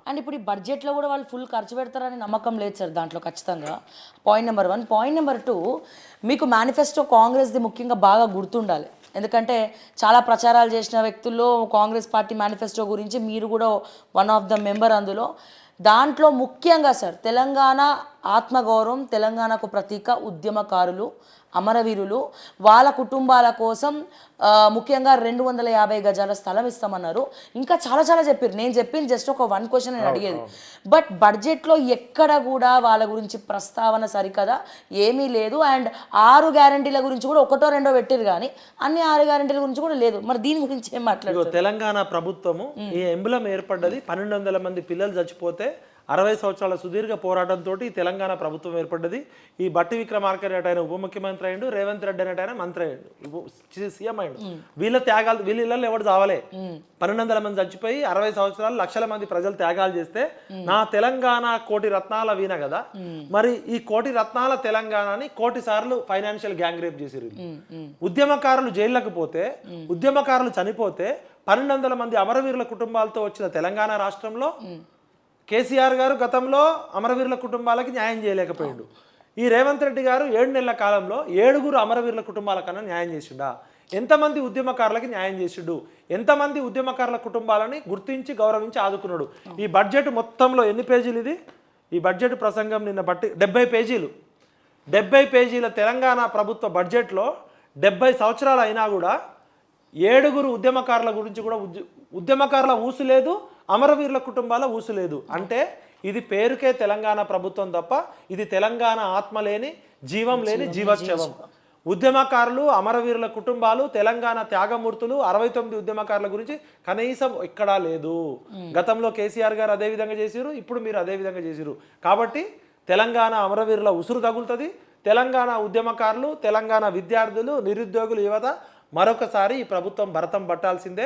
And ఇప్పుడు ఈ బడ్జెట్లో కూడా వాళ్ళు ఫుల్ ఖర్చు పెడతారని నమ్మకం లేదు సార్ దాంట్లో ఖచ్చితంగా. Point number 1. పాయింట్ నెంబర్ 2, మీకు మేనిఫెస్టో కాంగ్రెస్ది ముఖ్యంగా బాగా గుర్తుండాలి. ఎందుకంటే చాలా ప్రచారాలు చేసిన వ్యక్తుల్లో కాంగ్రెస్ పార్టీ మేనిఫెస్టో గురించి మీరు కూడా వన్ ఆఫ్ ద మెంబర్ అందులో. దాంట్లో ముఖ్యంగా సార్ తెలంగాణ ఆత్మగౌరవం, తెలంగాణకు ప్రతీక ఉద్యమకారులు, అమరవీరులు, వాళ్ళ కుటుంబాల కోసం ముఖ్యంగా 250 గజాల స్థలం ఇస్తామన్నారు. ఇంకా చాలా చాలా చెప్పారు. నేను చెప్పింది జస్ట్ ఒక 1 క్వశ్చన్ నేను అడిగేది. బట్ బడ్జెట్లో ఎక్కడ కూడా వాళ్ళ గురించి ప్రస్తావన సరికదా ఏమీ లేదు. అండ్ 6 గ్యారంటీల గురించి కూడా ఒకటో రెండో పెట్టారు, కానీ అన్ని 6 గ్యారంటీల గురించి కూడా లేదు. మరి దీని గురించి ఏం మాట్లాడుతారు? తెలంగాణ ప్రభుత్వము ఈ ఎంబులం ఏర్పడ్డది 1200 మంది పిల్లలు చచ్చిపోతే 60 సంవత్సరాల సుదీర్ఘ పోరాటంతో ఈ తెలంగాణ ప్రభుత్వం ఏర్పడ్డది. ఈ బట్టి విక్రమార్క రెడ్డి ఆయన ఉప ముఖ్యమంత్రి అయ్యిండు, రేవంత్ రెడ్డి అనేట ఆయన మంత్రి అయ్యిండు, సీఎం అయ్యిండు. వీళ్ళ త్యాగాలు, వీళ్ళ ఇళ్ళల్లో ఎవరు చావలే. 1200 మంది చచ్చిపోయి 60 సంవత్సరాలు లక్షల మంది ప్రజలు త్యాగాలు చేస్తే నా తెలంగాణ కోటి రత్నాల వీణ కదా. మరి ఈ కోటి రత్నాల తెలంగాణని కోటి సార్లు ఫైనాన్షియల్ గ్యాంగ్ రేప్ చేసిరు. ఉద్యమకారులు జైళ్ళకు పోతే, ఉద్యమకారులు చనిపోతే 1200 మంది అమరవీరుల కుటుంబాలతో వచ్చిన తెలంగాణ రాష్ట్రంలో కేసీఆర్ గారు గతంలో అమరవీరుల కుటుంబాలకి న్యాయం చేయలేకపోయిండు. ఈ రేవంత్ రెడ్డి గారు 7 నెలల కాలంలో 7 అమరవీరుల కుటుంబాలకన్నా న్యాయం చేసిండా? ఎంతమంది ఉద్యమకారులకి న్యాయం చేసిండు? ఎంతమంది ఉద్యమకారుల కుటుంబాలని గుర్తించి గౌరవించి ఆదుకున్నాడు? ఈ బడ్జెట్ మొత్తంలో ఎన్ని పేజీలు ఇది? ఈ బడ్జెట్ ప్రసంగం నిన్న బట్టి 70 పేజీలు. 70 పేజీల తెలంగాణ ప్రభుత్వ బడ్జెట్లో 70 సంవత్సరాలు అయినా కూడా 7 ఉద్యమకారుల గురించి కూడా ఉద్యమకారుల ఊసు లేదు, అమరవీరుల కుటుంబాల ఊసు లేదు. అంటే ఇది పేరుకే తెలంగాణ ప్రభుత్వం తప్ప ఇది తెలంగాణ ఆత్మ లేని, జీవం లేని జీవోత్సవం. ఉద్యమకారులు, అమరవీరుల కుటుంబాలు, తెలంగాణ త్యాగమూర్తులు, 69 ఉద్యమకారుల గురించి కనీసం ఎక్కడా లేదు. గతంలో కేసీఆర్ గారు అదే విధంగా చేసిరు, ఇప్పుడు మీరు అదే విధంగా చేసిరు. కాబట్టి తెలంగాణ అమరవీరుల ఉసురు తగులుతుంది. తెలంగాణ ఉద్యమకారులు, తెలంగాణ విద్యార్థులు, నిరుద్యోగులు, యువత మరొకసారి ఈ ప్రభుత్వం భరతం పట్టాల్సిందే.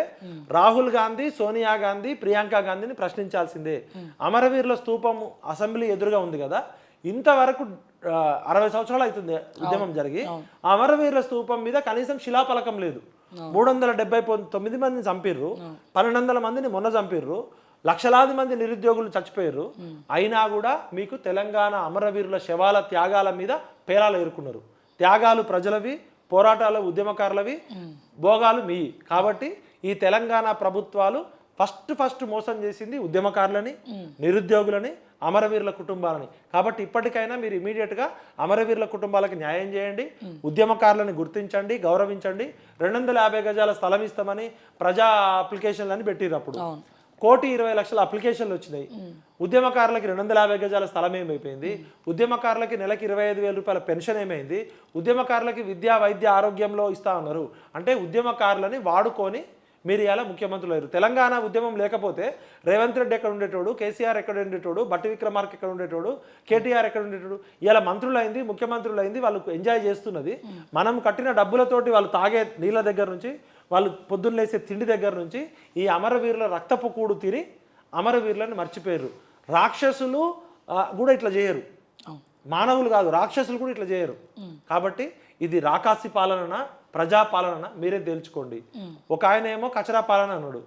రాహుల్ గాంధీ, సోనియా గాంధీ, ప్రియాంక గాంధీని ప్రశ్నించాల్సిందే. అమరవీరుల స్తూపం అసెంబ్లీ ఎదురుగా ఉంది కదా, ఇంతవరకు 60 సంవత్సరాలు అవుతుంది ఉద్యమం జరిగి, అమరవీరుల స్తూపం మీద కనీసం శిలాఫలకం లేదు. 379 మందిని చంపిర్రు, 1200 మందిని మొన్న చంపిర్రు, లక్షలాది మంది నిరుద్యోగులు చచ్చిపోయారు. అయినా కూడా మీకు తెలంగాణ అమరవీరుల శవాల త్యాగాల మీద పేరాలు ఎరుకున్నారు. త్యాగాలు ప్రజలవి, పోరాటాలు ఉద్యమకారులవి, భోగాలు మీ. కాబట్టి ఈ తెలంగాణ ప్రభుత్వాలు ఫస్ట్ మోసం చేసింది ఉద్యమకారులని, నిరుద్యోగులని, అమరవీరుల కుటుంబాలని. కాబట్టి ఇప్పటికైనా మీరు ఇమీడియట్గా అమరవీరుల కుటుంబాలకు న్యాయం చేయండి, ఉద్యమకారులని గుర్తించండి, గౌరవించండి. 250 గజాల స్థలం ఇస్తామని ప్రజా అప్లికేషన్లని పెట్టిరు. అప్పుడు 1,20,00,000 అప్లికేషన్లు వచ్చినాయి. ఉద్యమకారులకి 250 గజాల స్థలం ఏమైపోయింది? ఉద్యమకారులకి నెలకి 25,000 రూపాయల పెన్షన్ ఏమైంది? ఉద్యమకారులకి విద్యా, వైద్య, ఆరోగ్యంలో ఇస్తా ఉన్నారు. అంటే ఉద్యమకారులని వాడుకొని మీరు ఇలా ముఖ్యమంత్రులు అయ్యారు. తెలంగాణ ఉద్యమం లేకపోతే రేవంత్ రెడ్డి ఎక్కడ ఉండేటోడు, కేసీఆర్ ఎక్కడ ఉండేటోడు, బట్టి విక్రమార్క ఎక్కడ ఉండేటోడు, కేటీఆర్ ఎక్కడ ఉండేటోడు? ఇలా మంత్రులైంది, ముఖ్యమంత్రులైంది, వాళ్ళు ఎంజాయ్ చేస్తున్నది. మనం కట్టిన డబ్బులతోటి వాళ్ళు తాగే నీళ్ళ దగ్గర నుంచి, వాళ్ళు పొద్దున్న లేసే తిండి దగ్గర నుంచి ఈ అమరవీరుల రక్తపు కూడు తిని అమరవీరులను మర్చిపోయారు. రాక్షసులు కూడా ఇట్లా చేయరు, మానవులు కాదు రాక్షసులు కూడా ఇట్లా చేయరు. కాబట్టి ఇది రాకాసి పాలన, ప్రజాపాలన మీరే తేల్చుకోండి. ఒక ఆయన ఏమో కచరా పాలన అన్నాడు,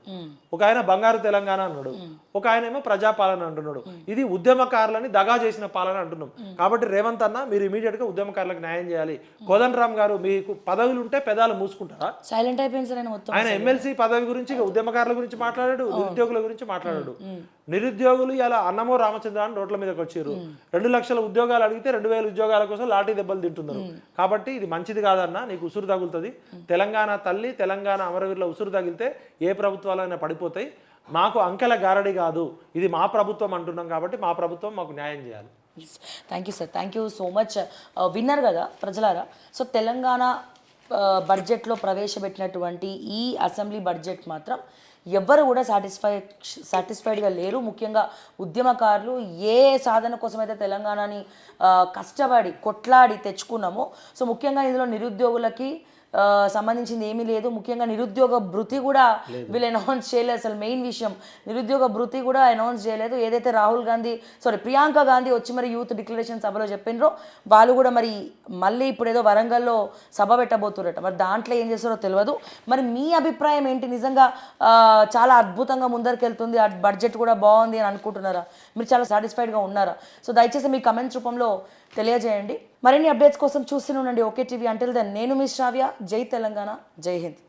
ఒక ఆయన బంగారు తెలంగాణ అన్నాడు, ఒక ఆయన ఏమో ప్రజాపాలన అంటున్నాడు. ఇది ఉద్యమకారులని దగా చేసిన పాలన అంటున్నాం. కాబట్టి రేవంత్ అన్న మీరు ఇమీడియట్ గా ఉద్యమకారులకు న్యాయం చేయాలి. కోదండరామ్ గారు మీకు పదవులు ఉంటే పెదాలు మూసుకుంటారా? సైలెంట్ అయిపోయింది. ఆయన ఎమ్మెల్సీ పదవి గురించి, ఉద్యమకారుల గురించి మాట్లాడాడు, నిరుద్యోగుల గురించి మాట్లాడాడు. నిరుద్యోగులు ఇలా అన్నమో రామచంద్ర అని రోడ్ల మీదకి వచ్చారు. 2 లక్షల ఉద్యోగాలు అడిగితే 2,000 ఉద్యోగాల కోసం లాఠీ దెబ్బలు తింటున్నారు. కాబట్టి ఇది మంచిది కాదన్న, నీకు ఉసురు తగులుతుంది. తెలంగాణ తల్లి, తెలంగాణ అమరవీరుల ఉసురు తగిలితే ఏ ప్రభుత్వాలైనా పడిపోతాయి. మాకు అంకెల గారడి కాదు, ఇది మా ప్రభుత్వం అంటున్నాం. కాబట్టి మా ప్రభుత్వం మాకు న్యాయం చేయాలి. Thank you sir, thank you so much. విన్నారు కదా ప్రజలారా. సో తెలంగాణ బడ్జెట్లో ప్రవేశపెట్టినటువంటి ఈ అసెంబ్లీ బడ్జెట్ మాత్రం ఎవ్వరు కూడా సాటిస్ఫైడ్గా లేరు. ముఖ్యంగా ఉద్యమకారులు ఏ సాధన కోసమైతే తెలంగాణని కష్టపడి కొట్లాడి తెచ్చుకున్నామో, సో ముఖ్యంగా ఇందులో నిరుద్యోగులకి సంబంధించింది ఏమీ లేదు. ముఖ్యంగా నిరుద్యోగ భృతి కూడా వీళ్ళు అనౌన్స్ చేయలేదు. అసలు మెయిన్ విషయం నిరుద్యోగ భృతి కూడా అనౌన్స్ చేయలేదు. ఏదైతే ప్రియాంక గాంధీ వచ్చి మరి యూత్ డిక్లరేషన్ సభలో చెప్పినరో వాళ్ళు కూడా మరి మళ్ళీ ఇప్పుడు ఏదో వరంగల్లో సభ పెట్టబోతురట. మరి దాంట్లో ఏం చేస్తారో తెలియదు. మరి మీ అభిప్రాయం ఏంటి? నిజంగా చాలా అద్భుతంగా ముందరికెళ్తుంది, ఆ బడ్జెట్ కూడా బాగుంది అని అనుకుంటున్నారా? మీరు చాలా సాటిస్ఫైడ్గా ఉన్నారా? సో దయచేసి మీ కమెంట్స్ రూపంలో తెలియజేయండి. మరిన్ని అప్డేట్స్ కోసం చూస్తూనే ఉండండి ఓకే టీవీ. అంటిల్ దెన్ నేను మీ శ్రావ్య. జై తెలంగాణ, జై హింద్.